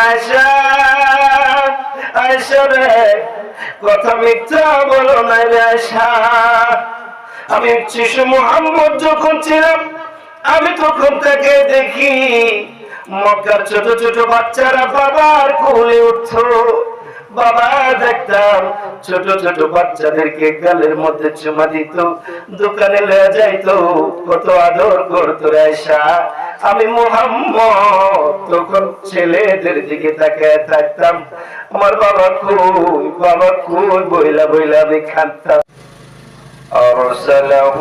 আয়েশা, আয়েশা রে কথা মিথ্যা বলো না রে আয়েশা। আমি শিশু মুহাম্মদ যখন ছিলাম আমি তখন তাকে দেখি মক্কার ছোট ছোট বাচ্চারা বাবার কোলে উঠতো, বাবা দেখতাম ছোট ছোট বাচ্চাদেরকে গালের মধ্যে চুমা দিত, দোকানে লয়ে যাইতো, কত আদর করতো আয়েশা। আমি মুহাম্মদ তখন ছেলেদের দিকে তাকায় থাকতাম, আমার বাবা কই বইলা বইলা আমি কাঁদতাম। أرسله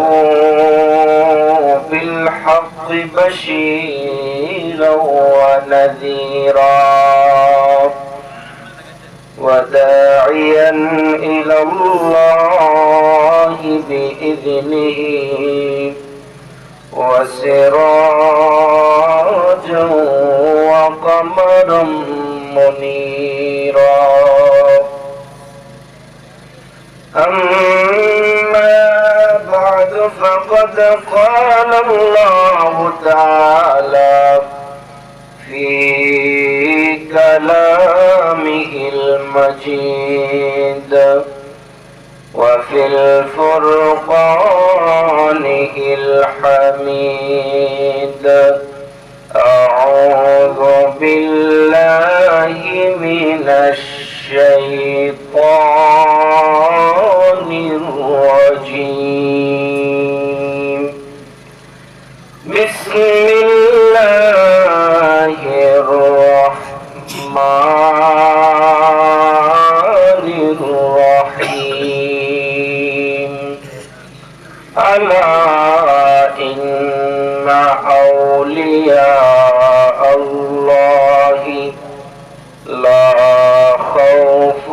بالحق بشيرا ونذيرا وداعيا إلى الله بإذنه وسراجا وقمرا منيرا أما بعد فقد قال الله تعالى في كلامه المجيد وفي الفرقانه الحميد أعوذ بالله من الشيطان الرجيم بسم الله الرحمن الرحيم ألا إن أولياء الله لا خوف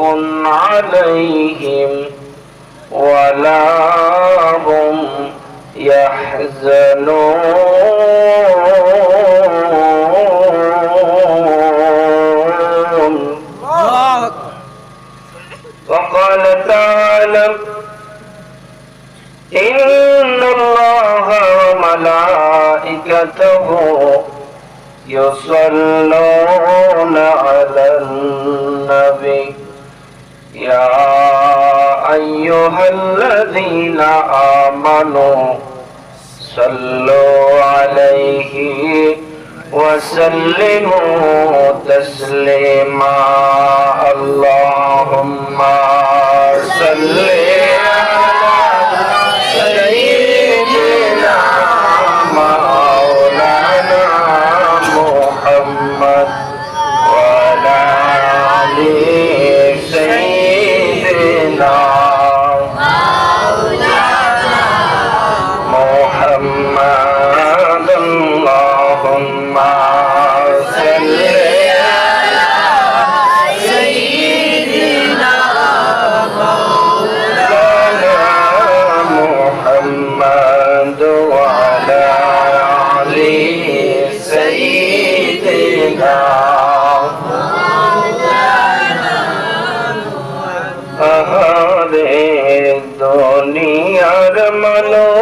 عليهم ولا هم يحزنون. وقال تعالى إن الله وملائكته يصلون على النبي يا أيها الذين آمنوا صلوا عليه وسلموا تسليما. اللهم صل على سيدنا مولانا محمد وعلى آل سيدنا مولانا محمد. اللهم صل على سيدنا مولانا محمد وعلى آل سيدنا দুনিয়ার মানুষ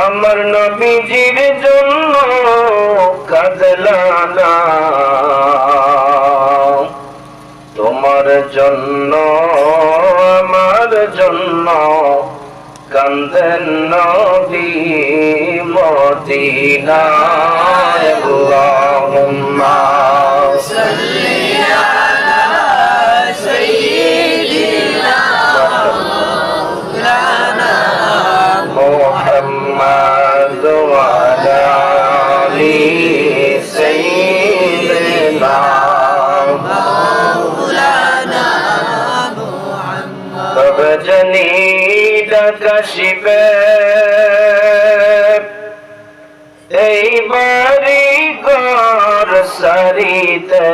আমার নবীজির জন্য কাঁদলা না, তোমার জন্য আমার জন্য কান্দেন নবী মদিনায়। আল্লাহুম্মা সাল্লি আলা সাইয়্যিদিনা মাওলানা মুহাম্মদ ওয়া আলা আলি সাইয়্যিদিনা মাওলানা মুহাম্মদ। তবে জানি ডাকাশিবে এই বাড়ি ঘর সারিতে,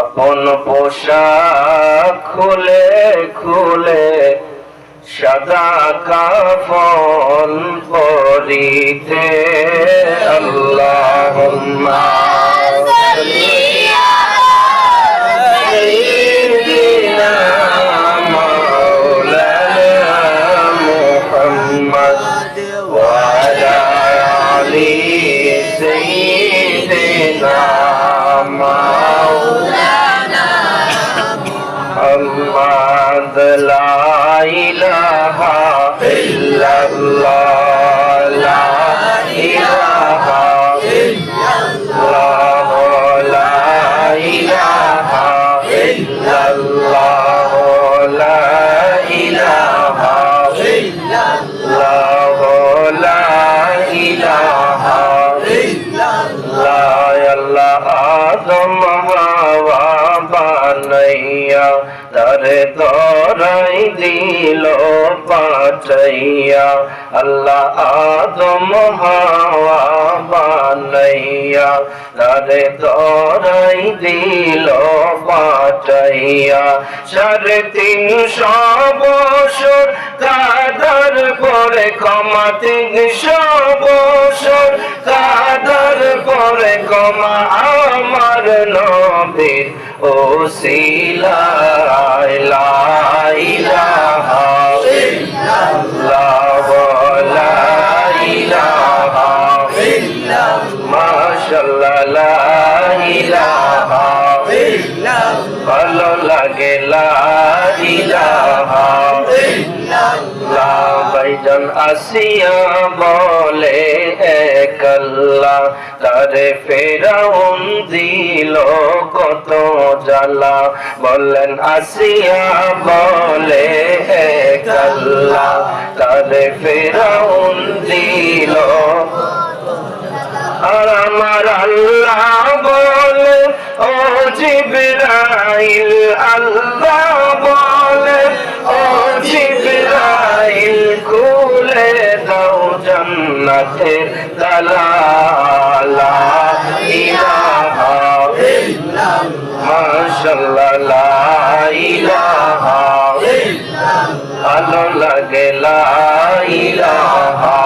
আপন পোশাক খুলে খুলে সাদা কাফন পরিতে। আল্লাহুম্মা সাল্লি আলা সাইয়্যিদিনা মাওলানা মুহাম্মদ ওয়া আলা مولانا محمد لا إله إلا الله لا إله إلا الله لا إله إلا الله لا إله إلا الله لا إله إلا الله يا الله آدم হাওয়া বানাইয়া তারে ধরাই দিল পাঠাইয়া আল্লাহ আদম হাওয়া বানাইয়া তারে ধরাই দিল পাঠাইয়া 350 বছর কাদার পরে ক্ষমা 300 বছর কাদার পরে ক্ষমা আমার নবীর ওসিলায় লা ইলাহা ইল্লাল্লাহ লা ইলাহা ইল্লাল্লাহ মাশাআল্লাহ লা ইলাহা ইল্লাল্লাহ ভালো লাগে লা ইলাহা ইল্লাল্লাহ ভাইজান আসিয়া বলে এক আল্লাহ তারে ফেরাউন দিল কত জ্বালা বলেন আসিয়া বলে এক আল্লাহ তারে ফেরাউন দিল আর আমার আল্লাহ বলে ও জিবরাইল আল্লাহ বলে ও জিবরাইল খুলে দাও জান্নাতের তালা লা ইলাহা ইল্লাল্লাহ মাশাআল্লাহ লা ইলাহা ইল্লাল্লাহ ভালো লাগে লা ইলাহা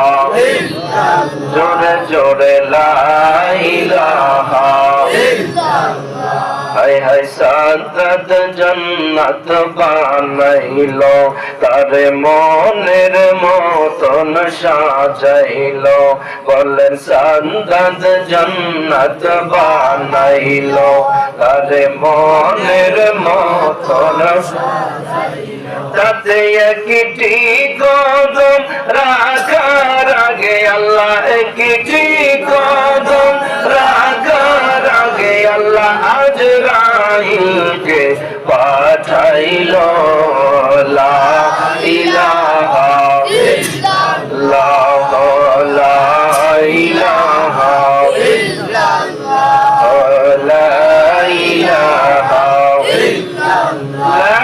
ইল্লাল্লাহ জোরে জোরে লা ইলাহা ইল্লাল্লাহ হায় হায় সাদত জান্নাত বানাইলো তারে মনের মতন সাজাইলো বলেন সাদত জান্নাত বানাইলো তারে মনের মতন সাজাইলো তাতে একটি কদম রাখার আগে আল্লাহ একটি কদম রাখার আগে আল্লাহ আজরাইলকে পাঠাইলো লা ইলাহা ইল্লাল্লাহ লা ইলাহা ইল্লাল্লাহ লা ইলাহা ইল্লাল্লাহ লা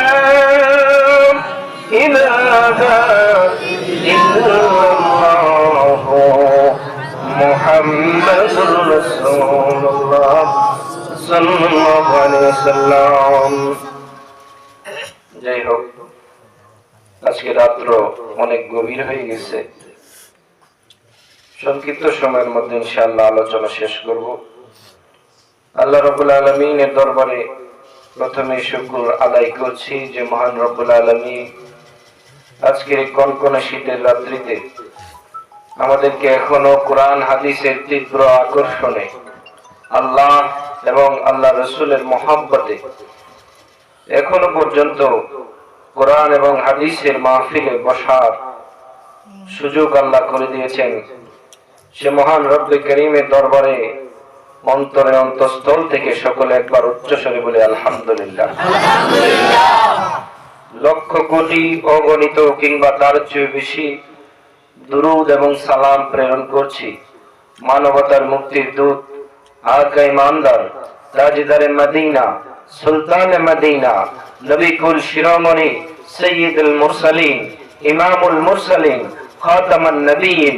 ইলাহা ইল্লাল্লাহ মুহাম্মাদুর রাসূলুল্লাহ সাল্লাল্লাহু আলাইহি ওয়াসাল্লাম। যাই হোক আজকে রাত্র অনেক গভীর হয়ে গেছে, সংক্ষিপ্ত সময়ের মধ্যে ইনশাআল্লাহ আলোচনা শেষ করব। আল্লাহ রাব্বুল আলামিনের দরবারে প্রথমে শুকর আদায় করছি যে মহান রব্বুল আলামিন আজকের কনকনে শীতের রাত্রিতে আমাদেরকে এখনো কোরআন হাদিসের তীব্র আকর্ষণে আল্লাহ এবং আল্লাহ রসুলের মহব্বতে এখনো পর্যন্ত কোরআন এবং হাদিসের মাহফিলে বসার সুযোগ আল্লাহ করে দিয়েছেন। সে মহান রব্বে করিমের দরবারে অন্তরে অন্তঃস্থল থেকে সকলে একবার উচ্চস্বরে বলে আলহামদুলিল্লাহ। লক্ষ কোটি অগণিত কিংবা তার চেয়ে বেশি দুরূদ এবং সালাম প্রেরণ করছি মানবতার মুক্তির দূত আকা ইমানদার তাজদারে মদিনা সুলতানে মদিনা নবী কুল শিরোমণি সৈয়দুল মুরসালিন ইমামুল মুরসালিন খাতামান নবিয়িন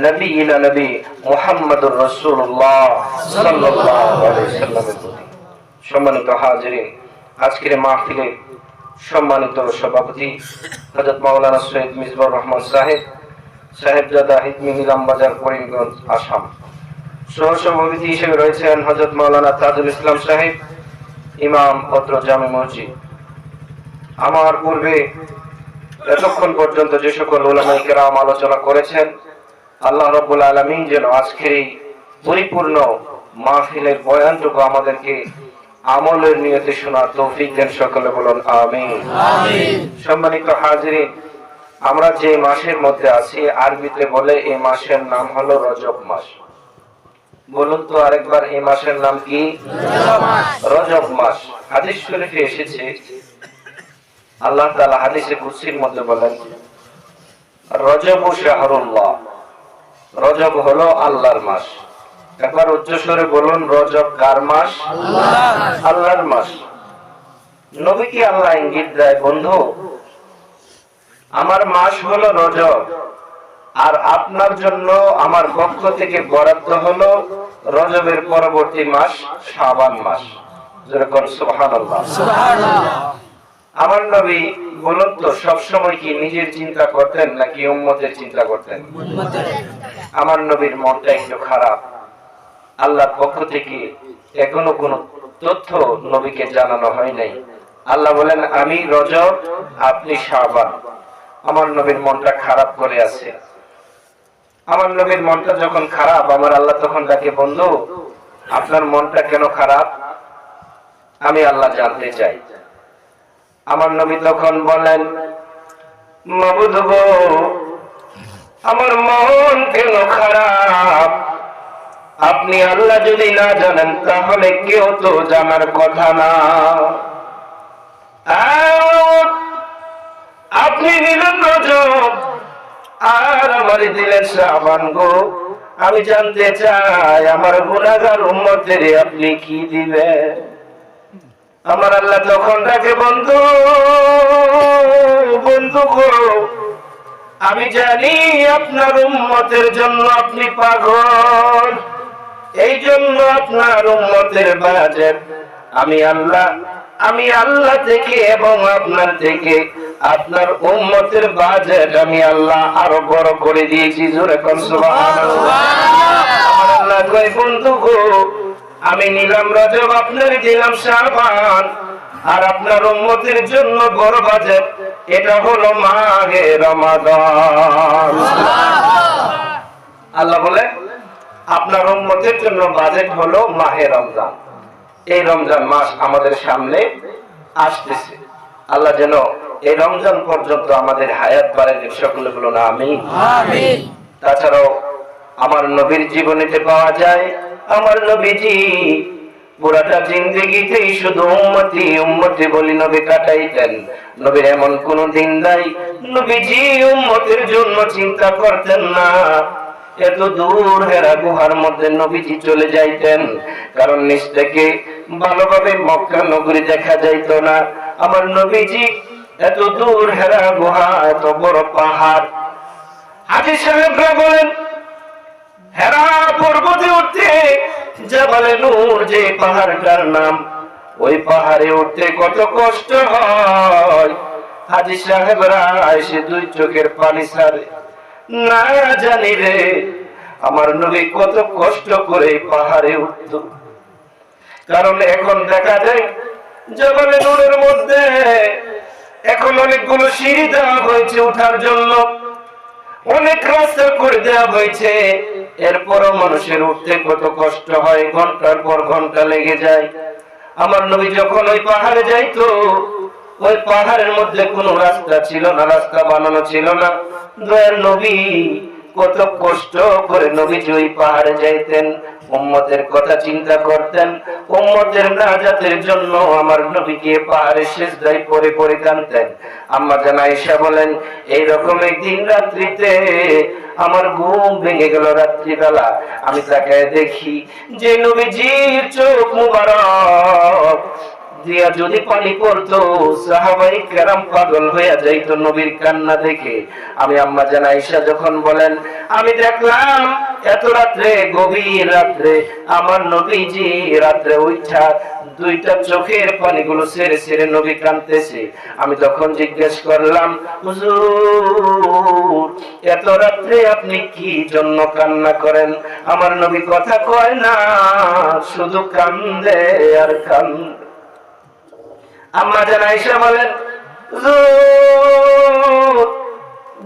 নবিয়িনা নবী মুহাম্মদুর রাসূলুল্লাহ সাল্লাল্লাহু আলাইহি ওয়াসাল্লামের প্রতি সম্মানিত হাজিরিন, আজকের মাহফিলে সম্মানিত সভাপতি হযরত মাওলানা সৈয়দ মিজবুর রহমান সাহেবজাদা হিকমি নিলাম বাজার করিমগঞ্জ আসাম। সহসভাপতি হিসেবে রয়েছেন হযরত মাওলানা তাজুল ইসলাম সাহেব ইমাম পত্র জামে মসজিদ। আমার পূর্বে এতক্ষণ পর্যন্ত যে সকল উলামায়ে কেরাম আলোচনা করেছেন, আল্লাহ রাব্বুল আলামিন যেন আজকের এই পরিপূর্ণ মাহফিলের বয়ানটুকু আমাদেরকে আমলের নিয়তে শোনার তৌফিক দেন, সকলে বলুন আমিন। সম্মানিত হাজিরিন, আমরা যে মাসের মধ্যে আছি আরবিতে বলে এই মাসের নাম হলো রজব মাস। বলুন তো আরেকবার, এই মাসের নাম কি? রজব মাস। হাদিস শরীফে এসেছে, আল্লাহ তাআলা হাদিসে কুদসির মধ্যে বলেন, রজব শাহরুল্লাহ, রজব হলো আল্লাহর মাস। একবার উচ্চস্বরে বলুন, রজব কার মাস? আল্লাহর মাস। নবীকে আল্লাহ ইঙ্গিত দেয়, বন্ধু আমার মাস হলো রজব, আর আপনার জন্য আমার পক্ষ থেকে বরাদ্দ হলো রজবের পরবর্তী মাস শাবান মাস। যেরকম সুবহানাল্লাহ। আমার নবী বলুন তো সবসময় কি নিজের চিন্তা করতেন নাকি উম্মতের চিন্তা করতেন? আমার নবীর মনটা একটু খারাপ। আল্লাহর পক্ষ থেকে এখনো কোনো তথ্য নবীকে জানানো হয় নাই। আল্লাহ বলেন আমি রজব, আপনি শাবান। আমার নবীর মনটা খারাপ করে আছে। আমার নবীর মনটা যখন খারাপ, আমার আল্লাহ তখন ডাকে, বন্ধু আপনার মনটা কেন খারাপ? আমি আল্লাহ জানতে চাই। আমার নবী তখন বলেন, মাবুদ গো, আমার মন কেন খারাপ? আপনি আল্লাহ যদি না জানেন তাহলে কেউ তো জানার কথা না। আপনি নিলেন রজব আর আমার দিলেন শাবান গো, আমি জানতে চাই আমার গুনাহগার উম্মতের আপনি কি দিবেন? আমার আল্লাহ তখন ডাকে, বন্ধু বন্ধু গো, আমি জানি আপনার উম্মতের জন্য আপনি পাগল, এই জন্য আপনার উম্মতের বাজেট আমি আল্লাহ থেকে এবং আপনার থেকে আপনার উম্মতের বাজেট আমি আল্লাহ আরো বড় করে দিয়েছি। জোরে কোন সুবহানাল্লাহ। আমার আল্লাহ কয়, বন্ধু গো, আমি নিলাম রজব, আপনার দিলাম শাবান, আর আপনার উম্মতের জন্য বড় বাজেট, এটা হলো মাহে রমাদান। আল্লাহ বলে আপনার উম্মতের জন্য বাজেট হলো মাহে রমজান। এই রমজান মাস আমাদের সামনে আসতেছে। আল্লাহ যেন এই রমজান পর্যন্ত আমাদের হায়াত বাড়ায় দেন, সকলে বলুন আমিন। তাছাড়াও আমার নবীর জীবনীতে পাওয়া যায়, আমার নবীজি পুরাটা জিন্দেগিতেই শুধু উম্মতি উম্মতি বলি নবী কাটাইতেন। নবীর এমন কোন দিন নাই নবীজি উম্মতের জন্য চিন্তা করতেন না। এত দূর হেরা গুহার মধ্যে নবীজি চলে যাইতেন, কারণ নিচ থেকে ভালোভাবে মক্কা নগরী দেখা যাইত না। আমার নবীজি এত দূর হেরা গুহা, এত বড় পাহাড়। হাজী সাহেবরা বলেন, হেরা পর্বতে উঠতে জাবালে নূর যে পাহাড়টার নাম, ওই পাহাড়ে উঠতে কত কষ্ট হয়। হাজী সাহেবরা এসে দুই চোখের পানি ছাড়ে, না জানি রে আমার নবী কত কষ্ট করে পাহাড়ে উঠত। কারণ এখন দেখা যায় জাবালে নূরের মধ্যে এখন অনেকগুলো সিঁড়ি দেওয়া হয়েছে ওঠার জন্য, অনেক রাস্তা করে দেওয়া হয়েছে। এরপরও মানুষের উঠতে কত কষ্ট হয়, ঘন্টার পর ঘন্টা লেগে যায়। আমার নবী যখন ওই পাহাড়ে যাইতো, ওই পাহাড়ের মধ্যে কোনো রাস্তা ছিল না, রাস্তা বানানো ছিল না। দয়ার নবী কত কষ্ট করে নবীজি ওই পাহাড়ে যাইতেন, উম্মতের কথা চিন্তা করতেন, উম্মতের নাজাতের জন্য আমার নবীকে পাহাড়ে সিজদায় পড়ে পড়ে কাঁদতেন। আম্মা জান আয়েশা বলেন, এই রকম একদিন রাত্রিতে আমার ঘুম ভেঙে গেল। রাত্রিবেলা আমি তাকায় দেখি যে নবীজির চোখ মুবারক দিয়া যদি পানি পড়তো, সাহাবায়ে কেরাম পাগল হয়ে যাইতো নবীর কান্না দেখে। আমি আম্মা জান আয়েশা যখন বলেন, আমি দেখলাম এত রাত্রে, গভীর রাত্রে আমার নবীজি রাত্রে উঠা দুইটা চোখের পানিগুলো ছেড়ে ছেড়ে নবী কাঁদতেছে। আমি তখন জিজ্ঞেস করলাম, হুজুর এত রাত্রে আপনি কি জন্য কান্না করেন? আমার নবী কথা কয় না, শুধু কান্দে আর কান্দে। আম্মা জান আয়েশা বলেন,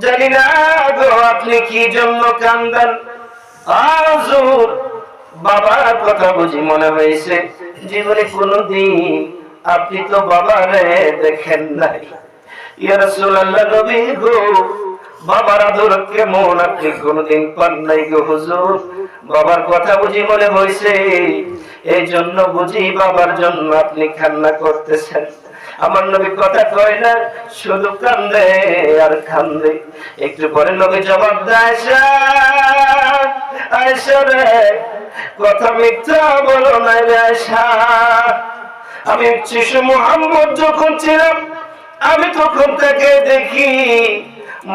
জানি না গো আপনি কি জন্য কান্দেন। হুজুর বাবার কথা বুঝি মনে হয়েছে জীবনে কোনদিন আপনি তো বাবারে দেখেন নাই। ইয়া রাসূলুল্লাহ, নবী গো, বাবার আদর কেমন আপনি কোনদিন পান নাই গো হুজুর। বাবার কথা বুঝি মনে হয়েছে, এই জন্য বুঝি বাবার জন্য আপনি কান্না করতেছেন। আমার নবী কথা কয় না, শুধু কান্দে আর কান্দে। একটু পরে নবী জবাব দেয়, আয়েশা, আয়েশা রে, কথা মিথ্যা বলো না রে আয়েশা। আমি শিশু মুহাম্মদ যখন ছিলাম, আমি তখন তাকে দেখি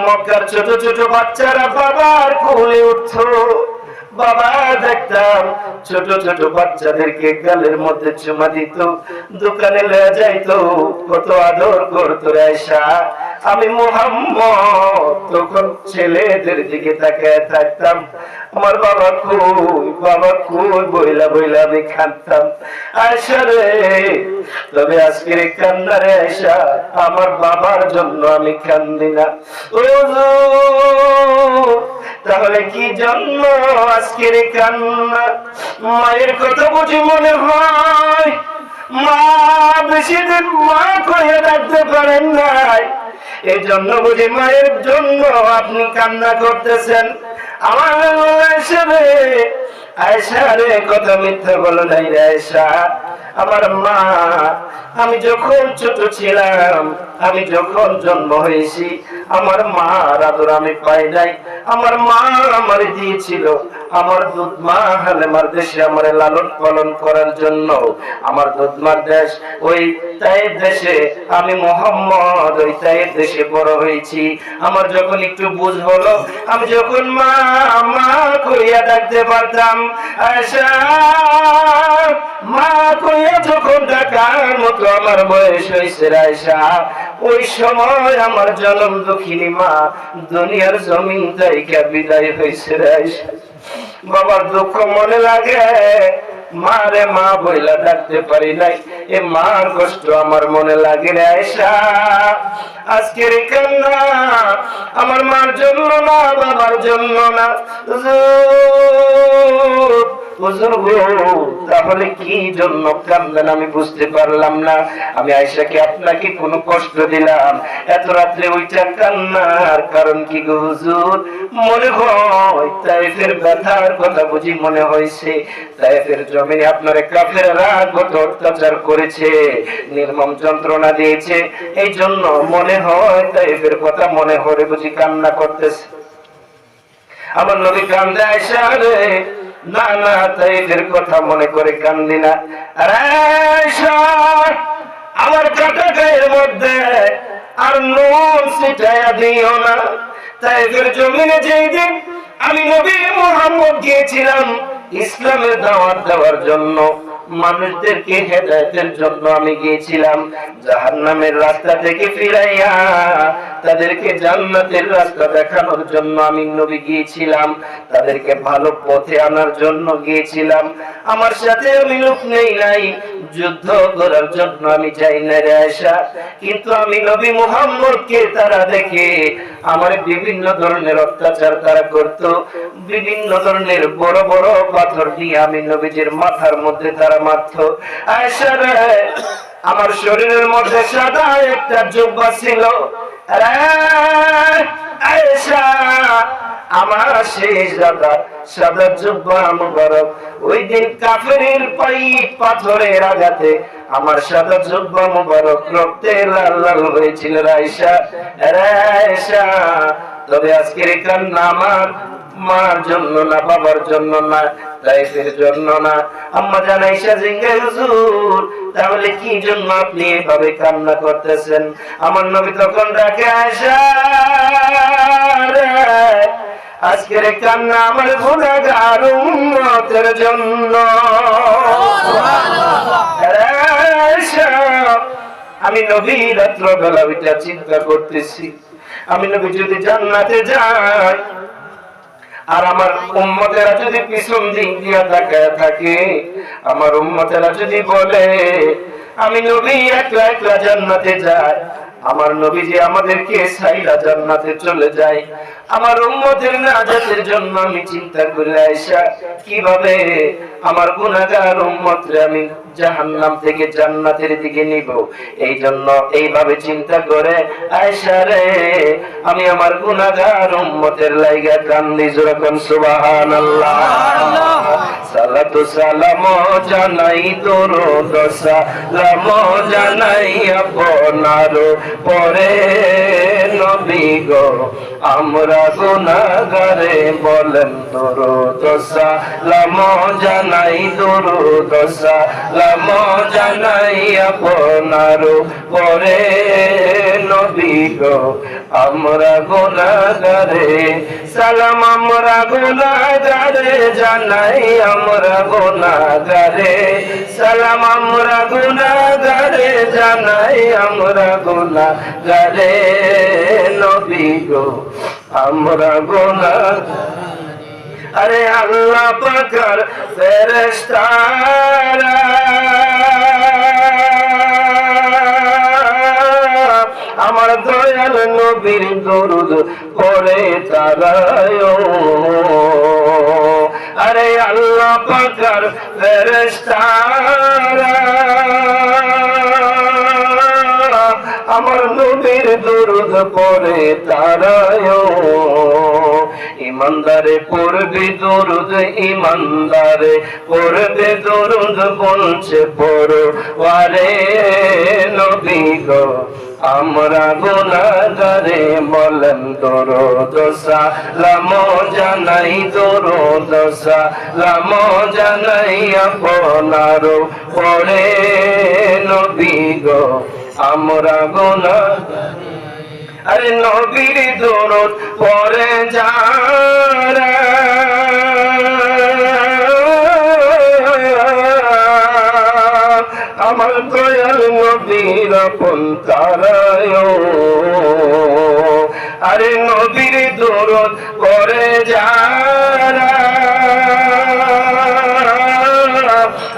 মক্কার ছোট ছোট বাচ্চারা বাবার কোলে উঠতো। বাবা দেখতাম ছোট ছোট বাচ্চাদেরকে গালের মধ্যে চুমা দিত, দোকানে লয়ে যাইতো, কত আদর করতো আয়েশা। আমি মুহাম্মদ তখন ছেলেদের দিকে তাকায় থাকতাম, আমার বাবা কই বইলা বইলা আমি কাঁদতাম। আয়েশা রে, তবে আজকের কান্না রে আয়েশা, আমার বাবার জন্য আমি কান্দি না। তাহলে কি জন্য আজকের কান্না? মায়ের কথা বুঝি মনে হয় মা বেশি দিন মা কইয়া রাখতে পারেন নাই, এই জন্য বুঝি মায়ের জন্য আপনি কান্না করতেছেন। আমার আয়েশা রে, আয়েশা রে, কথা মিথ্যা বলো নাই রে আয়েশা। আমার মা, আমি যখন ছোট ছিলাম, আমি যখন জন্ম হয়েছি, আমার মার আদর আমি পাই নাই। আমার মা আমার দিয়েছিল আমার দুধ মা হালেমার দেশে আমার লালন পালন করার জন্য। আমার দুধ মার দেশ ওই তায়েফ দেশে, আমি মুহাম্মদ ওই তায়েফ দেশে বড় হয়েছি। আমার যখন একটু বুঝ হলো, আমি যখন মা মা কইয়া ডাকতে পারতাম, আয়েশা মা কইয়া যখন ডাকার মতো আমার বয়স হয়েছে আয়েশা, ওই সময় আমার জনম দুঃখিনী মা দুনিয়ার জমিন থেকে বিদায় হয়েছে আয়েশা। বাবার দুঃখ মনে লাগে, মারে মা বইলা ডাকতে পারি নাই, এ মার কষ্ট আমার মনে লাগে রে আয়েশা। আজকের কান্না আমার মার জন্য না, বাবার জন্য না। তাহলে কি জন্য কান্দেন আমি বুঝতে পারলাম না। আমি আয়েশাকে আপনাকে কোনো কষ্ট দিলাম? এত রাত্রে ওইটা কান্নার কারণ কি গো হুজুর? মনে হয় তায়েফের ব্যথার কথা বুঝি মনে হয়েছে। তায়েফের জমিনে আপনার কাফেররা কত অত্যাচার করেছে, নির্মম যন্ত্রণা দিয়েছে, এই জন্য মনে হয় তায়েফের কথা মনে করে বুঝি কান্না করতেছে। আমার নবী কান্দে, আয়েশা রে, না না, তায়েফের কথা মনে করে কান্দি না। আয়েশা, আমার কাটা গায়ের মধ্যে আর নুন ছিটায়া দিও না। তায়েফের জমিনে যেই দিন আমি নবী মুহাম্মদ গিয়েছিলাম ইসলামের দাওয়াত দেওয়ার জন্য, মানুষদেরকে হেদায়েতের জন্য আমি গিয়েছিলাম। জাহান্নামের রাস্তা থেকে ফিরাইয়া তাদেরকে জান্নাতের রাস্তা দেখানোর জন্য আমি নবী গিয়েছিলাম, তাদেরকে ভালো পথে আনার জন্য গিয়েছিলাম। আমার সাথে আমি লোক নেই নাই, যুদ্ধ করার জন্য আমি যাই না রে আয়েশা। কিন্তু আমি নবী মুহাম্মদকে তারা দেখে আমার বিভিন্ন ধরনের অত্যাচার তারা করত, বিভিন্ন ধরনের বড় বড় পাথর দিয়ে আমি নবীজির মাথার মধ্যে তারা মারত। আয়েশা রে, আমার শরীরের মধ্যে সাদা একটা জুব্বা ছিল। আয়েশা, আমার সেই সাদা জুব্বা মুবারক ওই দিন কাফেরের পাইপ পাথরের আঘাতে আমার সাদা জুব্বা মুবারক রক্তে লাল লাল হয়েছিল আয়েশা। আয়েশা, তবে আজকের কান্না আমার মার জন্য না, বাবার জন্য না, তায়েফের জন্য না। আম্মা জান আয়েশা জিজ্ঞাসা, হুজুর তাহলে কি জন্য আপনি এভাবে কান্না করতেছেন? আমার নবী তখন ডাকে, আয়েশা রে, আজকের কান্না আমার গুনাহগার উম্মতের জন্য। আয়েশা, আমি নবী রাত্র বেলা ওইটা চিন্তা করতেছি, আমি নবী যদি জান্নাতে যাই আর আমার উম্মতেরা যদি পিছন দিক দিয়া তাকায় থাকে, আমার উম্মতেরা যদি বলে আমি নবী একলা একলা জান্নাতে যাই, আমার নবীজি আমাদেরকে ছাইরা জান্নাতে চলে যায়। আমার উম্মতের নাজাতের জন্য আমি চিন্তা করি আয়েশা, কিভাবে আমার গুনাহগার উম্মতরে আমি জাহান্নাম থেকে জান্নাতের দিকে নিব। এই জন্য এইভাবে চিন্তা করে আয়েশা রে, আমি আমার গুনাহগার উম্মতের লাইগা কান্দি। যখন সুবহানাল্লাহ। সালাতু সালাম জানাই দরুদ সালাম জানাই আপনার পরে নবী গো, আমরা গুনাহগারে বলেন দরুদ সালাম জানাই দরুদ সালাম জানাই আপনার পরে নবী গো, আমরা গুনাহগারে সালাম আমরা গুনাহগারে জানাই আমরা গুনাহগারে সালাম আমরা গুনাহগারে জানাই আমরা গুনাহগারে নবী গো, আমরা গুনাহগারে। আরে আল্লাহ পাকের ফেরেশতারা আমার দয়াল নবীর দরুদ পড়ে তারায়। আরে আল্লাহ পাকের ফেরেশতারা আমার নবীর দরুদ পড়ে তারায়। ইমানদারে পড়বে দরুদ, ইমানদারে পড়বে দরুদ, বলছে পড়ো ওয়ারে নবী গো, আমরা গুনাহগারে বলেন দরুদ সালাম জানাই দরুদ সালাম জানাই আপনার পরে নবী গো, আমরা গুনাহগারে। আরে নবীর দরুদ পড়ে যারা আমার দয়াল নবীর আপন তারায়। আরে নবীর দরুদ পড়ে যারা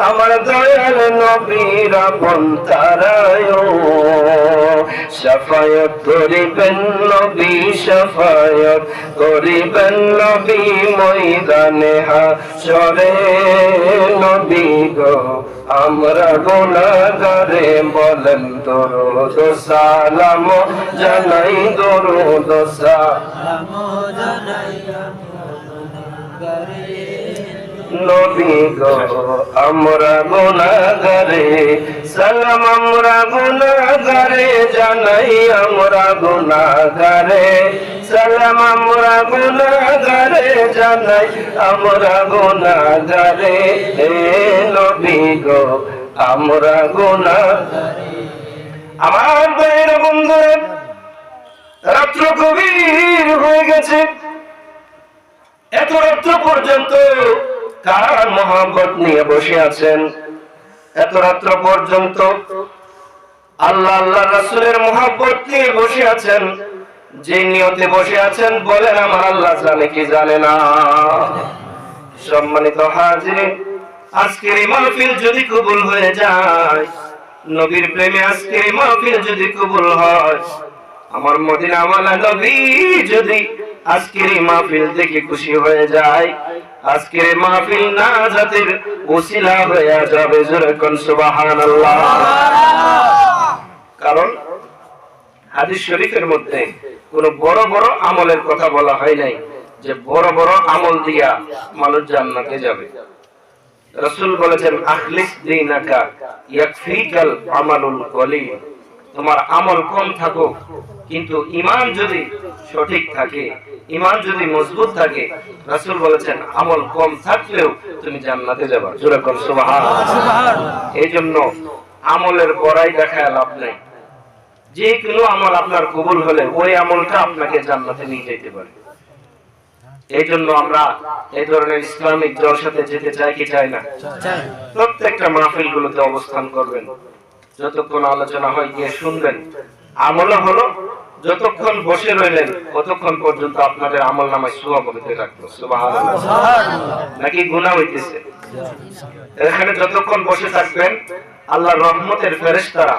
আমার দয়াল নবীর আপন তারায়। শাফায়াত করিবেন নবী, শাফায়াত করিবেন নবী ময়দানে হাশরে নবী গো, আমরা গুনাহগারে বলেন দরুদ সালাম জানাই দরুদ সালাম জানাই নবী গো, আমরা গুনাহগারে সালাম আমরা গুনাহগারে জানাই আমরা গুনাহগারে সালাম আমরা গুনাহগারে জানাই আমরা গুনাহগারে নবী গো, আমরা গুনাহগারে। আমার ভাইয়ের বন্ধুরা, রাত্র গভীর হয়ে গেছে। এত রাত্র পর্যন্ত কার মহব্বত নিয়ে বসে আছেন? এত রাত্র পর্যন্ত আল্লাহ আল্লাহ রাসূলের মহব্বত নিয়ে বসে আছেন। যে নিয়তে বসে আছেন বলেন আমার আল্লাহ জানে কি জানে না? সম্মানিত হাজিরিন, আজকের এই মাহফিল যদি কবুল হয়ে যায়, নবীর প্রেমে আজকের এই মাহফিল যদি কবুল হয়, আমার মদিনাওয়ালা নবী যদি আজকের এই মাহফিল দেখে খুশি হয়ে যায়, আজকের এই মাহফিল নাজাতের ওসিলা হয়ে যাবে। জোরে কোন সুবহানাল্লাহ। কারণ হাদিস শরীফের মধ্যে কোন বড় বড় আমলের কথা বলা হয় নাই যে বড় বড় আমল দিয়া মানুষ জান্নাতে যাবে। রাসূল বলেছেন আখলিস দীনাকা ইয়াকফিকাল আমালুল কলিল। তোমার আমল কম থাকুক, কিন্তু ঈমান যদি সঠিক থাকে, ঈমান যদি মজবুত থাকে, রাসূল বলেছেন আমল কম থাকলেও তুমি জান্নাতে যাবে। জোরে কোন সুবহানাল্লাহ। এইজন্য আমলের বড়াই দেখায় লাভ নাই। যে কোনো আমল আপনার কবুল হলে ওই আমলটা আপনাকে জান্নাতে নিয়ে যেতে পারে। এই জন্য আমরা এই ধরনের ইসলামিক জলসাতে যেতে চাই কি চাই না? প্রত্যেকটা মাহফিল গুলোতে অবস্থান করবেন, যতক্ষণ আলোচনা হয় গিয়ে শুনবেন। আমল হলো যতক্ষণ বসে রইলেন ততক্ষণ পর্যন্ত আপনাদের আমল নামায় সওয়াব হতে থাকবে। সুবহানাল্লাহ। নাকি গুনাহ হইতেছে? এখানে যতক্ষণ বসে থাকবেন আল্লাহর রহমতের ফেরেশতারা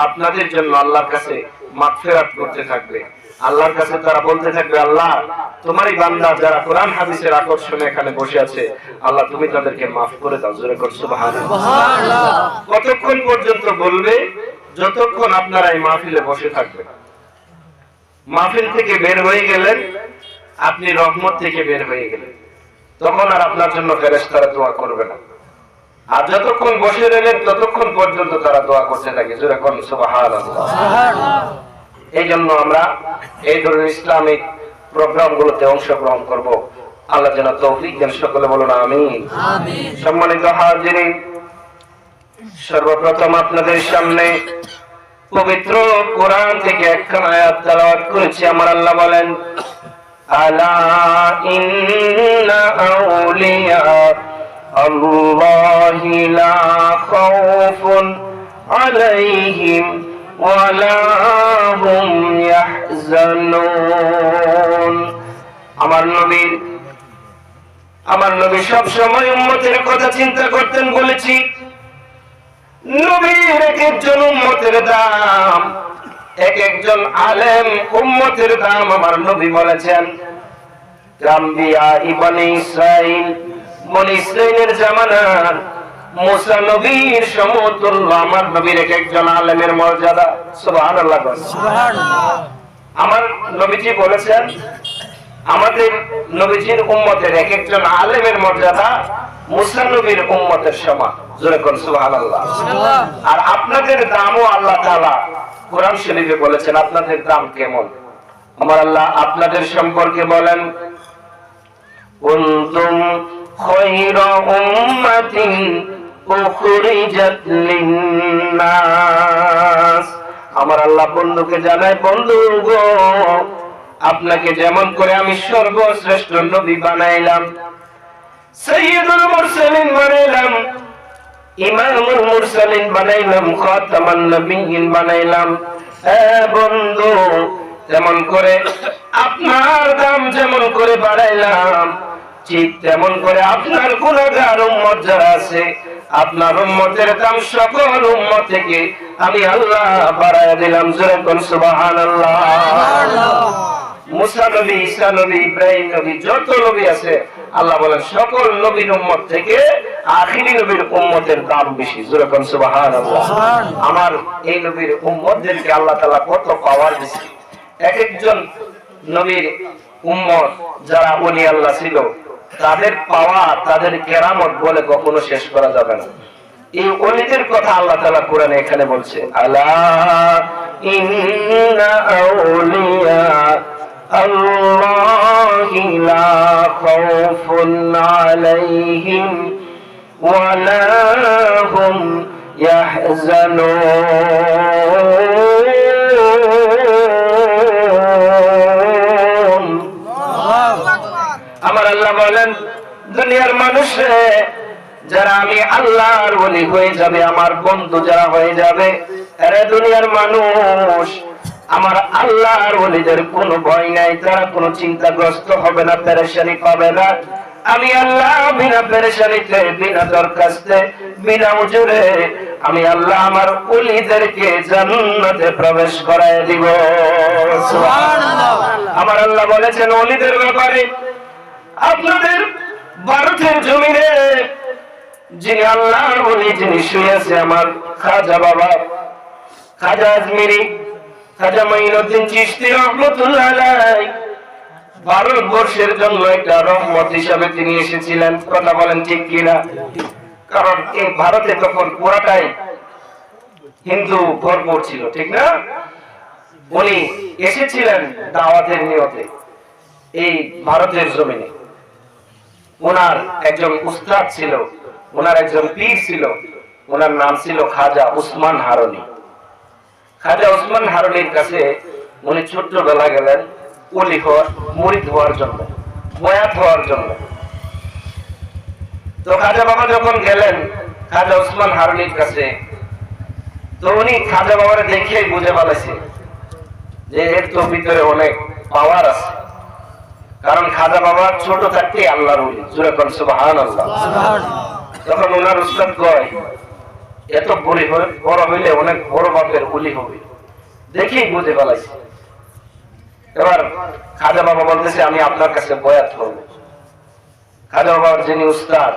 আপনাদের জন্য আল্লাহর কাছে মাগফিরাত করতে থাকবে। আল্লাহর কাছে তারা বলতে থাকবে, আল্লাহ তোমারই বান্দা যারা কোরআন হাদিসের আকর্ষণে এখানে বসে আছে, আল্লাহ তুমি তাদেরকে মাফ করে দাও। জোরে কর সুবহানাল্লাহ। কতক্ষণ পর্যন্ত বলবে? যতক্ষণ আপনারা এই মাহফিলে বসে থাকবেন। মাহফিল থেকে বের হয়ে গেলেন, আপনি রহমত থেকে বের হয়ে গেলেন, তখন আর আপনার জন্য ফেরেশতারা দোয়া করবে না। আর যতক্ষণ বসে রইলেন ততক্ষণ পর্যন্ত তারা দোয়া করতে থাকে। জোরে কর সুবহানাল্লাহ। এই জন্য আমরা এই ধরনের ইসলামিক প্রোগ্রামগুলোতে অংশগ্রহণ করব। আল্লাহ যেন তৌফিক দেন। সকলে বলুন আমিন। সম্মানিত হাজিরিন, সর্বপ্রথম আপনাদের সামনে পবিত্র কোরআন থেকে একখানা আয়াত তেলাওয়াত করেছি। আমার আল্লাহ বলেন, আলা ইন্না আউলিয়া আল্লাহি লা খাউফুন আলাইহিম ওয়ালা হুম ইয়াহজানুন। আমার নবী সব সময় উম্মতের কথা চিন্তা করতেন। বলেছি, নবীর এক একজন উম্মতের দাম, এক একজন আলেম উম্মতের দাম আমার নবী বলেছেন। আম্বিয়া ইবনে ইসরাইল, বনি ইসরাইলের জামানার মুসা নবীর সমতুল্য আমার নবীর এক একজন আলেমের মর্যাদা। সুবহানাল্লাহ। আমার নবীজি বলেছেন, আমাদের নবীজির উম্মতের এক একজন আলেমের মর্যাদা মুসা নবীর উম্মতের সমান। জোরে কোন সুবহানাল্লাহ। আর আপনাদের দামও আল্লাহ তাআলা কোরআন শরীফে বলেছেন। আপনাদের দাম কেমন? আমার আল্লাহ আপনাদের সম্পর্কে বলেন, কুনতুম খায়রা উম্মাতিন উখরিজাত লিন-নাস। আমার আল্লাহ বন্ধুকে জানায়, বন্ধু গো, আপনাকে যেমন করে আমি সর্বশ্রেষ্ঠ নবী বানাইলাম, সাইয়্যিদুল মুরসালিন বানাইলাম, ইমামুল মুরসালিন বানাইলাম, খাতামান নবিয়্যিন বানাইলাম, বন্ধু তেমন করে আপনার দাম যেমন করে বাড়াইলাম, ঠিক তেমন করে আপনার গুনাহগার উম্মত যারা আছে, আপনার উম্মতের দাম সকল উম্মত থেকে আমি আল্লাহ বাড়ায় দিলাম। জোরে কোন সুবহানাল্লাহ। মুসা নবী, ঈসা নবী, ইব্রাহিম নবী, যত নবী আছে আল্লাহ বলেন সকল নবীর উম্মত থেকে আখিরি নবীর উম্মতের দাম বেশি। জোরে কোন সুবহানাল্লাহ। আমার এই নবীর উম্মতদেরকে আল্লাহ তাআলা কত পাওয়ার দিয়েছে। এক একজন নবীর উম্মত যারা ওলি আল্লাহ ছিল, তাদের পাওয়া, তাদের কেরামত বলে কখনো শেষ করা যাবে না। এই ওলিদের কথা আল্লাহ তাআলা কোরআনে এখানে বলছে, আলা ইন্না আউলিয়া আল্লাহি লা খাউফুন আলাইহিম ওয়ালা হুম ইয়াহজানুন। আমার আল্লাহ বলেন, দুনিয়ার মানুষে যারা আমি আল্লাহর ওলি হয়ে যাবে, আমার বন্ধু যারা হয়ে যাবে, এরা দুনিয়ার মানুষ আমার আল্লাহর ওলিদের কোনো ভয় নাই, তারা কোনো চিন্তাগ্রস্ত হবে না, পেরেশানি পাবে না। আমি আল্লাহ বিনা পেরেশানিতে, বিনা দরখাস্তে, বিনা উজুরে আমি আল্লাহ আমার ওলিদেরকে জান্নাতে প্রবেশ করায় দিব। সুবহানাল্লাহ। আমার আল্লাহ বলেছেন ওলিদের ব্যাপারে, আপনাদের ভারতের জমিনে যিনি আল্লাহর ওলি, যিনি শুয়ে আছে আমার খাজা বাবা, খাজা আজমিরি, খাজা মাইনুদ্দিন চিশতি রহমাতুল্লাহ আলাইহি, ভারতবর্ষের জন্য একটা রহমত হিসাবে তিনি এসেছিলেন। কথা বলেন ঠিক কিনা? কারণ এই ভারতে তখন পুরাটাই হিন্দু ভরপুর ছিল, ঠিক না? উনি এসেছিলেন দাওয়াতের নিয়তে এই ভারতের জমিনে। ওনার একজন উস্তাদ ছিল, ওনার একজন পীর ছিল, ওনার নাম ছিল খাজা উসমান হারুনি। খাজা উসমান হারুনির কাছে উনি ছোট্টবেলা গেলেন ওলি হওয়ার, মুরিদ হওয়ার জন্য, বয়াত হওয়ার জন্য। তো খাজা বাবা যখন গেলেন খাজা উসমান হারুনির কাছে, তো উনি খাজা বাবার দেখেই বুঝে ফেলেছে যে এর তো ভিতরে অনেক পাওয়ার আছে। কারণ খাজা বাবা ছোট থাকতে আল্লাহর ওলি। জোরে কোন সুবহানাল্লাহ। তখন ওনার উস্তাদ কয়, এত বড় হইলে অনেক বড় বাপের উলি হবে, দেখি বুঝে ফেলাইছি। এবার খাজা বাবা বলতেছে আমি আপনার কাছে বয়াত করব। খাজা বাবার যিনি উস্তাদ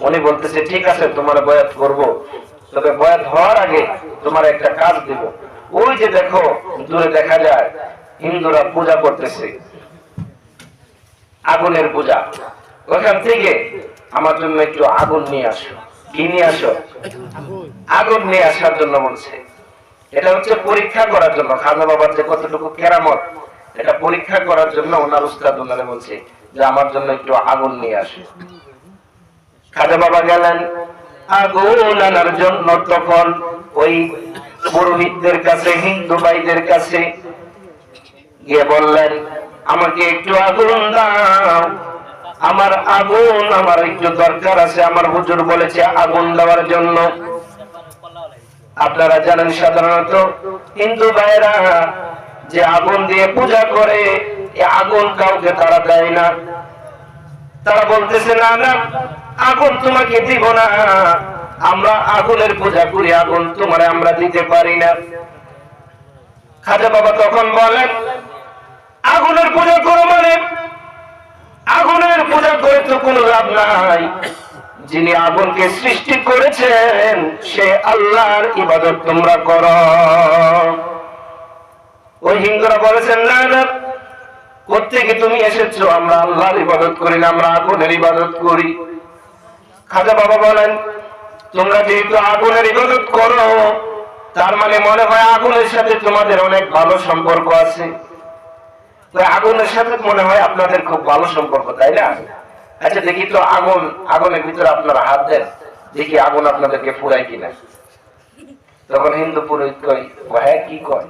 উনি বলতেছে ঠিক আছে তোমার বয়াত করব, তবে বয়াত হওয়ার আগে তোমার একটা কাজ দিব। ওই যে দেখো দূরে দেখা যায় হিন্দুরা পূজা করতেছে, আগুনের পূজা, ওখান থেকে আমার জন্য একটু আগুন নিয়ে আসো। কি নিয়ে আসো? আগুন নিয়ে আসার জন্য বলছে। এটা হচ্ছে পরীক্ষা করার জন্য খাজা বাবার যে কতটুকু কেরামত, এটা পরীক্ষা করার জন্য ওনার উস্তাদ ওনারে বলছে যে আমার জন্য একটু আগুন নিয়ে আসে। খাজা বাবা গেলেন আগুন আনার জন্য। তখন ওই পুরোহিতদের কাছে, হিন্দু ভাইদের কাছে গিয়ে বললেন আমাকে একটু আগুন দাও, আমার আগুন আমার একটু দরকার আছে। আমার হুজুর বলেছে আগুন দেওয়ার জন্য। আপনারা জানেন সাধারণত হিন্দু ভাইরা যে আগুন দিয়ে পূজা করে, এই আগুন কাউকে তারা দেয় না। তারা বলতেছে না না আগুন তোমাকে দিব না, আমরা আগুনের পূজা করি, আগুন তোমারে আমরা দিতে পারি না। খাজা বাবা তখন বলেন আগুনের পূজা করো মানে আগুনের পূজা করে তো কোনো লাভ নাই। যিনি আগুনকে সৃষ্টি করেছেন সে আল্লাহর ইবাদত তোমরা করো। ওই হিন্দুরা বলেছেন না না কোত্থেকে তুমি এসেছো, আমরা আল্লাহর ইবাদত করি না, আমরা আগুনের ইবাদত করি। খাজা বাবা বলেন তোমরা যেহেতু আগুনের ইবাদত করো তার মানে মনে হয় আগুনের সাথে তোমাদের অনেক ভালো সম্পর্ক আছে। আগুনের সাথে মনে হয় আপনাদের খুব ভালো সম্পর্ক, তাই না? আচ্ছা দেখি তো আগুন, আগুনের ভিতরে আপনারা হাত দেন, দেখি আগুন আপনাদেরকে ফুরায় কিনা। তখন হিন্দু পুরোহিত কয় হ্যাঁ কি কয়,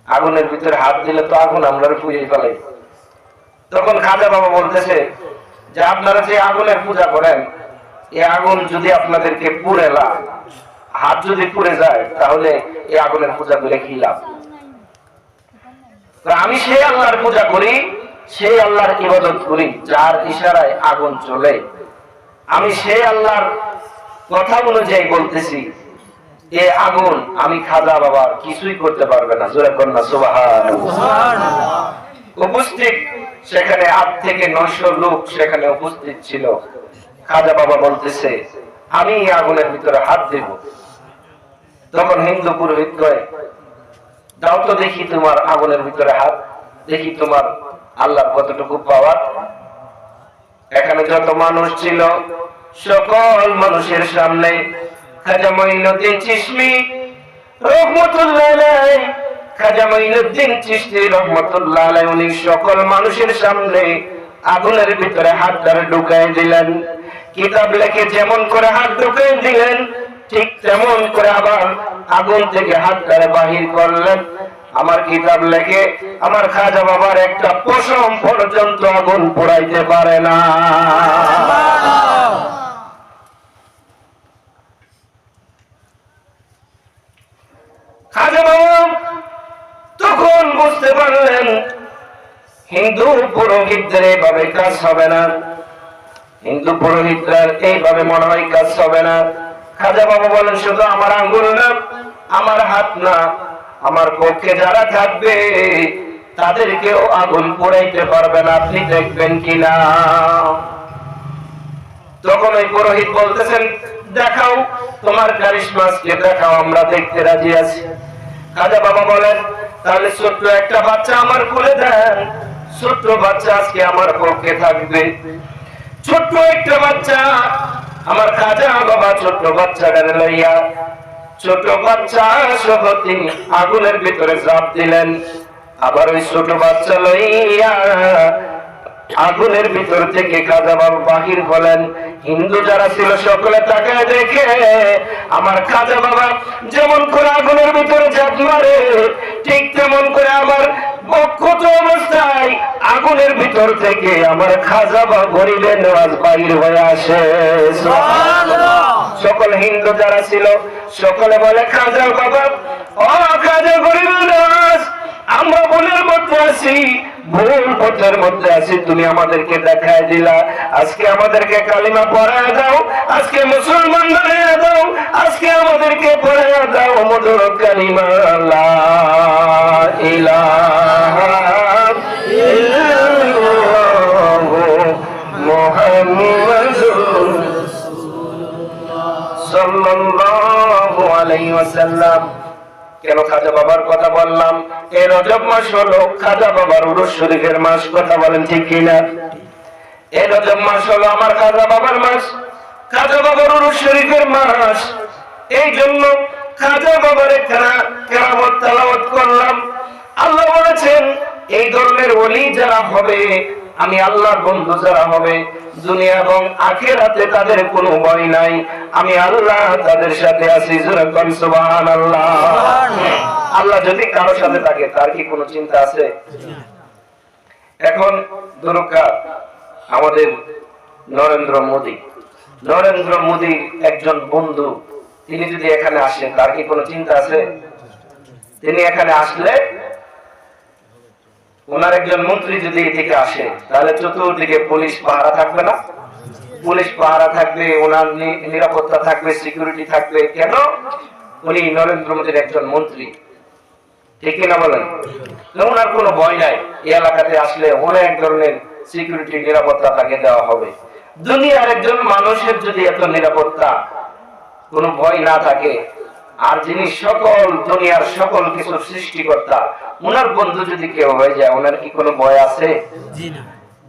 আগুনের ভিতরে হাত দিলে তো আগুন আমরা পুড়িয়ে ফেলাই। তখন খাজা বাবা বলতেছে যে আপনারা যে আগুনের পূজা করেন, এই আগুন যদি আপনাদেরকে পুড়ে হাত যদি পুড়ে যায় তাহলে এই আগুনের পূজা করে কি লাভ? আমি সেই আল্লাহর পূজা করি, সেই আল্লাহর ইবাদত করি যার ইশারায় আগুন চলে। আমি সেই আল্লাহর কথা অনুযায়ী বলতেছি, এ আগুন আমি খাজা বাবার কিছুই করতে পারবে না। জোরে কন্যা সুবহানাল্লাহ। উপস্থিত সেখানে 8 থেকে 900 লোক সেখানে উপস্থিত ছিল। খাজা বাবা বলতেছে আমি আগুনের ভিতরে হাত দেব। তখন হিন্দু পুরোহিত কয় দাও তো দেখি তোমার আগুনের ভিতরে হাত, দেখি তোমার আল্লাহর কতটুকু পাওয়ার। এখানে যত মানুষ ছিল সকল মানুষের সামনে খাজা মঈনুদ্দিন চিশতি রহমাতুল্লাহ আলাইহি, খাজা মঈনুদ্দিন চিশতি রহমাতুল্লাহ আলাইহি উনি সকল মানুষের সামনে আগুনের ভিতরে হাতটা ঢুকায় দিলেন। কিতাব লেখে যেমন করে হাত ঢুকায় দিলেন ঠিক তেমন করে আবার আগুন থেকে হাতটা বাহির করলেন। আমার কিতাব লেখে আমার খাজা বাবার একটা পশম পর্যন্ত আগুন পোড়াইতে পারে না। খাজা বাবা তখন বুঝতে পারলেন হিন্দু পুরোহিতদের এইভাবে কাজ হবে না, হিন্দু পুরোহিতরা এইভাবে মনে হয় কাজ হবে না। খাজা বাবা বলেন শুধু আমার আঙ্গুল না, আমার হাত না, আমার পক্ষে যারা থাকবে তাদেরকেও আগুন পোড়াইতে পারবে না, আপনি দেখবেন কিনা। তখন ওই পুরোহিত বলতেছেন দেখাও তোমার কারিশমাকে দেখাও, আমরা দেখতে রাজি আছি। খাজা বাবা বলেন তাহলে ছোট্ট একটা বাচ্চা আমার কোলে দেন, ছোট্ট বাচ্চা আজকে আমার পক্ষে থাকবে। ছোট্ট একটা বাচ্চা আমার খাজা বাবা ছোট্ট বাচ্চাটারে লইয়া, ছোট বাচ্চা সহ তিনি আগুনের ভিতরে ঝাঁপ দিলেন। আবার ওই ছোট বাচ্চা লইয়া আগুনের ভিতর থেকে খাজা বাবা বাহির হলেন। হিন্দু যারা ছিল সকলে তাকায় দেখে আমার খাজা বাবা যেমন করে আগুনের ভিতরে ঝাঁপ মারে ঠিক তেমন করে আমার বক্ষত অবস্থায় আগুনের ভিতর থেকে আমার খাজা বাবা গরিবে নেওয়াজ বাহির হয়ে আসে। সকল হিন্দু যারা ছিল সকলে বলে খাজা বাবা ও খাজা গরিবে নেওয়াজ আমরা ভুলের মধ্যে আছি, ভুল পথের মধ্যে আছি, তুমি আমাদেরকে দেখায় দিলা। আজকে আমাদেরকে কালিমা পড়ায় দাও, আজকে মুসলমান বানায় দাও, আজকে আমাদেরকে পড়ায় দাও মধুর কালিমা লা ইলাহা ইল্লাল্লাহু মুহাম্মাদুর সাল্লাল্লাহু আলাইহি ওয়াসাল্লাম। কেন খাজা বাবার কথা বললাম? এই রজব মাস হলো খাজা বাবার উরুস শরীফের মাস। কথা বলেন ঠিক কিনা? এই রজব মাস হলো আমার খাজা বাবার মাস, খাজা বাবার উরুস শরীফের মাস। এই জন্য খাজা বাবার কেরামত তেলাওয়াত করলাম। আল্লাহ বলেছেন এই ধরনের ওলি যারা হবে, আমি আল্লাহর বন্ধু যারা হবে, দুনিয়া এবং আখিরাতে তাদের কোনো ভয় নাই, আমি আল্লাহ তাদের সাথে আছি। জোরে কোন সুবহানাল্লাহ। আল্লাহ যদি কারো সাথে থাকে তার কি কোনো চিন্তা আছে? এখন দরকার আমাদের নরেন্দ্র মোদী একজন বন্ধু, তিনি যদি এখানে আসেন তার কি কোনো চিন্তা আছে? তিনি এখানে আসলে ওনার একজন মন্ত্রী যদি এদিকে আসে তাহলে চতুর্দিকে পুলিশ পাহারা থাকবে না? পুলিশ পাহারা থাকবে, ওনার নিরাপত্তা থাকবে, সিকিউরিটি থাকবে। কেন? উনি নরেন্দ্র মোদীর একজন মন্ত্রী, ঠিক কিনা বলেন? ওনার কোনো ভয় নাই। এই এলাকাতে আসলে অনেক ধরনের সিকিউরিটি নিরাপত্তা তাকে দেওয়া হবে। দুনিয়ার একজন মানুষের যদি এত নিরাপত্তা, কোনো ভয় না থাকে, আর যিনি সকল দুনিয়ার সকল কিছুর সৃষ্টিকর্তা, ওনার বন্ধু যদি কেউ হয়ে যায়, ওনার কি কোনো ভয় আছে?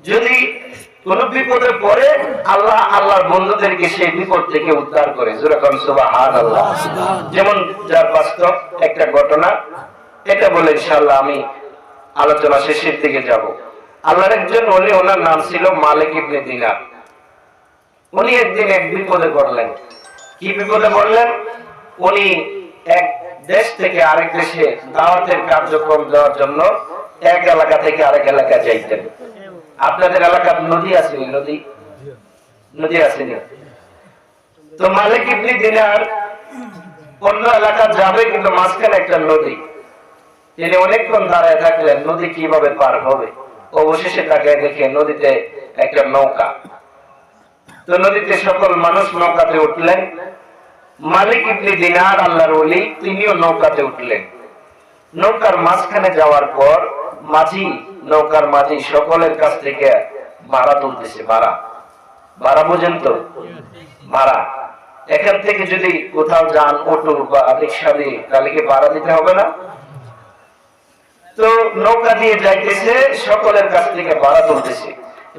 যদি কোন বিপদে পড়ে আল্লাহর বন্ধুদেরকে সেই বিপদ থেকে উদ্ধার করে। যেরকম সুবহানাল্লাহ। যেমন যার বাস্তব একটা ঘটনা, এটা বলে ইনশাআল্লাহ আমি আলোচনা শেষের দিকে যাব। আল্লাহর একজন ওলি, ওনার নাম ছিল মালিক ইবনে দিনার। উনি একদিন এক বিপদে পড়লেন। কি বিপদে পড়লেন? উনি এক দেশ থেকে আরেক দেশে দাওয়াতের কার্যক্রম দেওয়ার জন্য এক এলাকা থেকে আরেক এলাকা যাইতেন। আপনাদের এলাকার নদী আছে? নদী আসেনি? তো মালিক ইবনে দিনার অন্য এলাকা যাবে, কিন্তু মাঝখানে একটা নদী। তিনি অনেকক্ষণ দাঁড়ায় থাকলেন, নদী কিভাবে পার হবে। অবশেষে তাকে দেখে নদীতে একটা নৌকা। তো নদীতে সকল মানুষ নৌকাতে উঠলেন। মালিক ইবনে দিনার আল্লাহর ওলি, তিনিও নৌকাতে উঠলেন। নৌকার মাঝখানে যাওয়ার পর নৌকার মাঝি সকলের কাছ থেকে ভাড়া তুলতেছে। ভাড়া বোঝেন তো? ভাড়া এখান থেকে যদি কোথাও যান অটো বা রিক্সা দিয়ে, তাহলে কি ভাড়া দিতে হবে না? তো নৌকা দিয়ে যাইতেছে, সকলের কাছ থেকে ভাড়া তুলতেছে।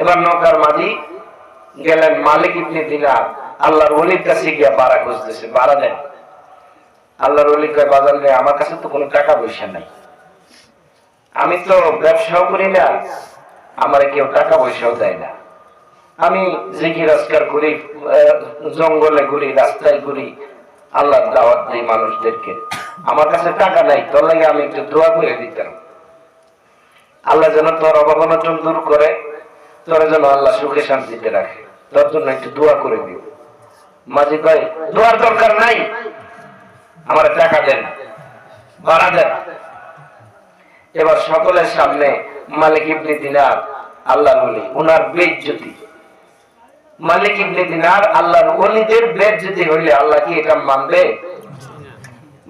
এবার নৌকার মাঝি গেলেন মালিক ইবনে দিনার আল্লাহর ওলির কাছে গিয়া ভাড়া খুঁজতেছে, ভাড়া দেন। আল্লাহর ওলি কয়, বাজার নেই, আমার কাছে তো কোনো টাকা পয়সা নাই, আমি তো ব্যবসাও করি না, আমার কেউ টাকা পয়সাও দেয় না, আমি জিকির আজকার করি, জঙ্গলে ঘুরি, রাস্তায় ঘুরি, আল্লাহর দাওয়াত দিই মানুষদেরকে, আমার কাছে টাকা নাই, তোর লাগে আমি একটু দোয়া করে দিতাম, আল্লাহ যেন তোর অভাবনটন দূর করে, তোর যেন আল্লাহ সুখে শান্তিতে রাখে, তোর জন্য একটু দোয়া করে দিও। মাঝি কয়, দোয়ার দরকার নাই, আমার টাকা দেন, ভাড়া দেন। এবার সকলের সামনে মালিক ইবনে দিনার আল্লাহর ওলি, ওনার বেইজ্জতি। মালিক ইবনে দিনার আল্লাহর ওলিদের বেইজ্জতি হইলে আল্লাহ কি এটা মানবে?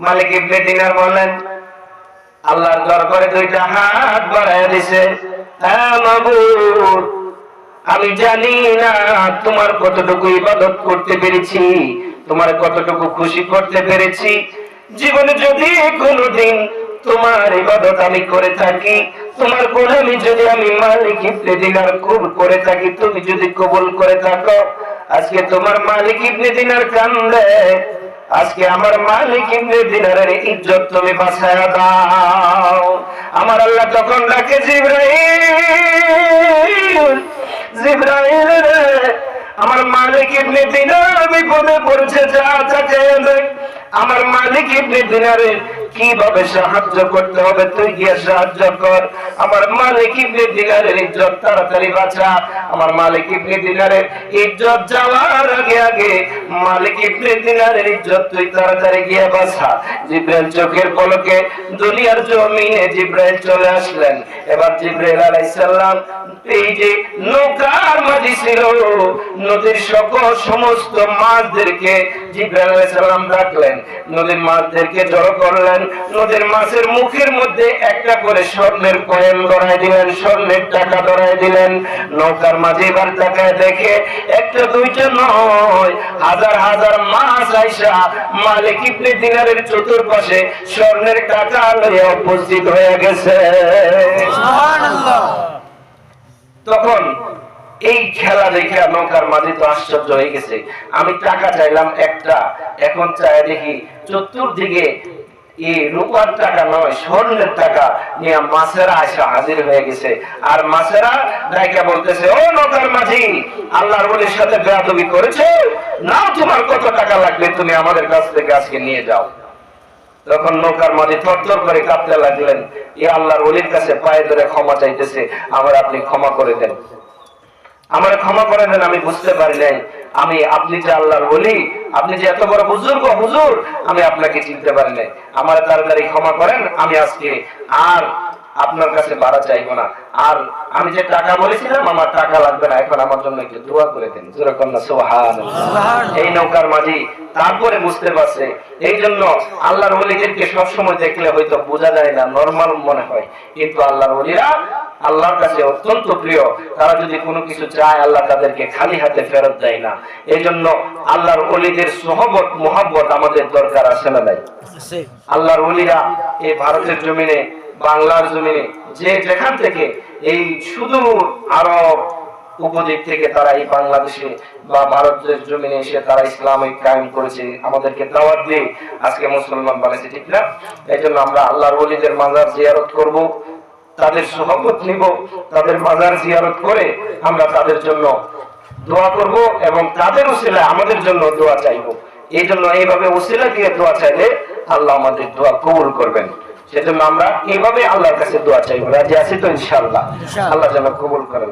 মালিক ইবনে দিনার বলেন, আল্লাহর দরবারে দুইটা হাত বাড়ায় দিছে, হ্যাঁ মাবুদ, আমি জানি না তোমার কতটুকু ইবাদত করতে পেরেছি, তোমার কতটুকু খুশি করতে পেরেছি। জীবনে যদি কোনোদিন তোমার ইবাদত আমি করে থাকি, তোমার গোলামি যদি আমি মালিক ইবনে দিনার করে থাকি, তুমি যদি কবুল করে থাকো, আজকে তোমার মালিক ইবনে দিনার কান্দে, আজকে আমার মালিক ইবনে দিনারের ইজ্জত তুমি বাঁচায়া দাও। আমার আল্লাহ তখন ডাকে, জিবরাইল রে, আমার মালিক ইবনে দিনার বিপদে পড়েছে, যা তাকে দেখ, আমার মালিক ইবনে দিনারের কিভাবে সাহায্য করতে হবে তুই গিয়ে সাহায্য কর, আমার মালিক ইবনে দিনারের ইজ্জত তাড়াতাড়ি বাঁচা। আমার মালিক ইবনে দিনারের ইজ্জত যাওয়ার আগে আগে মালিক ইবনে দিনারের ইজ্জত তুই তাড়াতাড়ি গিয়ে বাঁচা। জিবরাইল চোখের পলকে দুনিয়ার জমিনে জিবরাইল চলে আসলেন। এবার জিবরাইল আলাইহিস সালাম এই যে নৌকার মাঝি ছিল, নদীর সকল সমস্ত মাছদেরকে জিবরাইল আলাইহিস সালাম ডাকলেন, নদীর মাছদেরকে জড়ো করলেন। নদীর মাছের মুখের মধ্যে একটা করে স্বর্ণের কয়েন ধরায় দিলেন, স্বর্ণের টাকা ধরায় দিলেন। নৌকার মাঝি এবার তাকায় দেখে একটা দুইটা নয়, হাজার হাজার মাছ আইসা মালিক ইবনে দিনারের চতুর্পাশে স্বর্ণের টাকা লইয়া উপস্থিত হয়ে গেছে। সুবহানাল্লাহ। তখন এই খেলা দেখে নৌকার মাঝি তো আশ্চর্য হয়ে গেছে। আমি টাকা চাইলাম একটা, এখন চাই দেখি চতুর্দিকে এই রূপার টাকা নয় স্বর্ণের টাকা নিয়ে মাছেরা আসা হাজির হয়ে গেছে। আর মাছেরা ডাইকা বলতেছে, ও নৌকার মাঝি, আল্লাহর ওলির সাথে বেয়াদবি করেছে, নাও তোমার কত টাকা লাগবে তুমি আমাদের কাছ থেকে আজকে নিয়ে যাও। তখন নৌকার মাঝি থরথর করে কাঁপতে লাগলেন, এই আল্লাহর ওলির কাছে পায়ে ধরে ক্ষমা চাইতেছে, আমার আপনি ক্ষমা করে দেন, আমার ক্ষমা করে দেন, আমি বুঝতে পারি নাই, আমি আপনি যে আল্লাহর ওলি, আপনি যে এত বড় বুজুর্গ হুজুর, আমি আপনাকে চিনতে পারি নাই, আমার তাড়াতাড়ি ক্ষমা করেন, আমি আজকে আর আপনার কাছে ভাড়া চাইবো না, আর আমি যে টাকা বলেছিলাম আমার টাকা লাগবে না, এখন আমার জন্য একটু দোয়া করে দেন। সুবহানাল্লাহ সুবহানাল্লাহ। এই নৌকার মাঝি তারপরে বুঝতে পারছে। এই জন্য আল্লাহর ওলিদেরকে সবসময় দেখলে হয়তো বোঝা যায় না, নরমাল মনে হয়, কিন্তু আল্লাহর ওলিরা আল্লাহর কাছে অত্যন্ত প্রিয়। তারা যদি কোনো কিছু চায় আল্লাহ তাদেরকে খালি হাতে ফেরত দেয় না। এই জন্য আল্লাহর ওলিদের সোহবত মোহাব্বত আমাদের দরকার আছে না নাই? আল্লাহর ওলিরা এই ভারতের জমিনে, বাংলার জমিনে, যে যেখান থেকে এই সুদূর আরব উপদ্বীপ থেকে তারা এই বাংলাদেশে বা ভারতের জমিনে এসে তারা ইসলামিক কায়েম করেছে, আমাদেরকে দাওয়াত দিয়ে আজকে মুসলমান বানাইছে, ঠিক না? এই জন্য আমরা আল্লাহর ওলিদের মাজার জিয়ারত করব, তাদের সোহবত নিব, তাদের মাজার জিয়ারত করে আমরা তাদের জন্য দোয়া করব এবং তাদের উসিলায় আমাদের জন্য দোয়া চাইব। এই জন্য এইভাবে উসিলা দিয়ে দোয়া চাইলে আল্লাহ আমাদের দোয়া কবুল করবেন। সেজন্য আমরা এইভাবে আল্লাহর কাছে দোয়া চাইব। রাজি আছি তো ইনশাআল্লাহ? আল্লাহ যেন কবুল করেন।